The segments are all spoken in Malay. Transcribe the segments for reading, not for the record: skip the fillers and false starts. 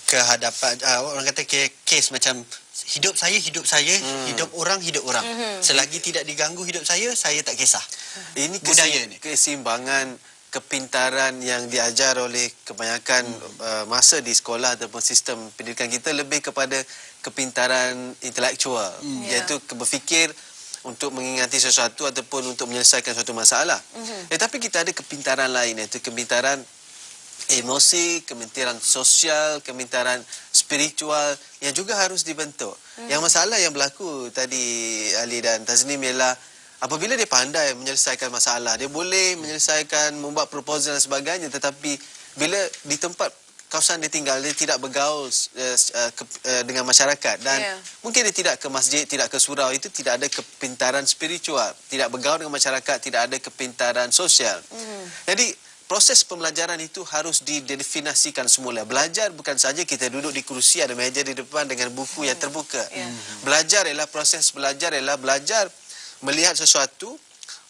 kehadapan orang kata kes macam hidup saya, hidup orang. Selagi tidak diganggu hidup saya tak kisah. Ini budaya ni. Keseimbangan kepintaran yang diajar oleh kebanyakan masa di sekolah ataupun sistem pendidikan kita lebih kepada kepintaran intelektual, iaitu berfikir untuk mengingati sesuatu ataupun untuk menyelesaikan suatu masalah. Tetapi kita ada kepintaran lain, iaitu kepintaran emosi, kepintaran sosial, kepintaran spiritual yang juga harus dibentuk. Yang masalah yang berlaku tadi Ali dan Taznim ialah apabila dia pandai menyelesaikan masalah, dia boleh menyelesaikan, membuat proposal dan sebagainya, tetapi bila di tempat kawasan dia tinggal, dia tidak bergaul dengan masyarakat dan mungkin dia tidak ke masjid, tidak ke surau, itu tidak ada kepintaran spiritual, tidak bergaul dengan masyarakat, tidak ada kepintaran sosial. Jadi proses pembelajaran itu harus didefinisikan semula. Belajar bukan saja kita duduk di kerusi, ada meja di depan dengan buku yang terbuka. Belajar ialah proses belajar ialah belajar melihat sesuatu,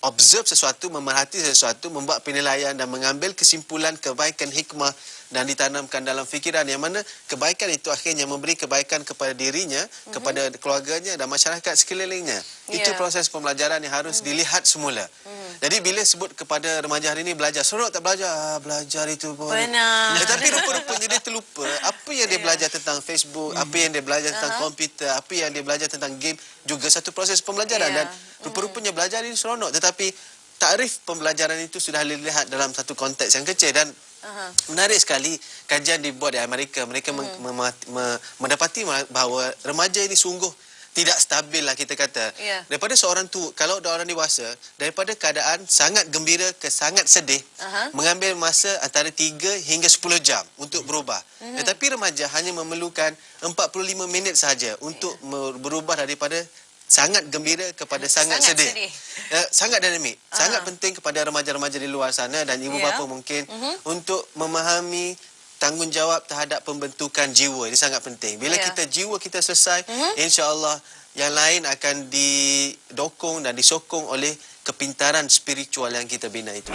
observe sesuatu, memerhati sesuatu, membuat penilaian dan mengambil kesimpulan kebaikan hikmah dan ditanamkan dalam fikiran, yang mana kebaikan itu akhirnya memberi kebaikan kepada dirinya, kepada keluarganya dan masyarakat sekelilingnya. Itu proses pembelajaran yang harus dilihat semula. Jadi bila sebut kepada remaja hari ini belajar, seronok tak belajar? Belajar itu pun. Benar. Tetapi rupa-rupanya dia terlupa apa yang dia belajar tentang Facebook, apa yang dia belajar tentang komputer, apa yang dia belajar tentang game, juga satu proses pembelajaran. Dan rupa-rupanya belajar ini seronok, tetapi takrif pembelajaran itu sudah dilihat dalam satu konteks yang kecil. Dan menarik sekali kajian dibuat di Amerika. Mereka mendapati bahawa remaja ini sungguh tidak stabil lah kita kata. Daripada seorang tu, kalau orang dewasa, daripada keadaan sangat gembira ke sangat sedih, mengambil masa antara 3 hingga 10 jam untuk berubah. Tetapi remaja hanya memerlukan 45 minit sahaja untuk berubah daripada sangat gembira kepada sangat sedih. Sangat dinamik. Sangat penting kepada remaja-remaja di luar sana dan ibu bapa mungkin untuk memahami tanggungjawab terhadap pembentukan jiwa. Ini sangat penting. Bila kita jiwa kita selesai, insya-Allah yang lain akan didokong dan disokong oleh kepintaran spiritual yang kita bina itu.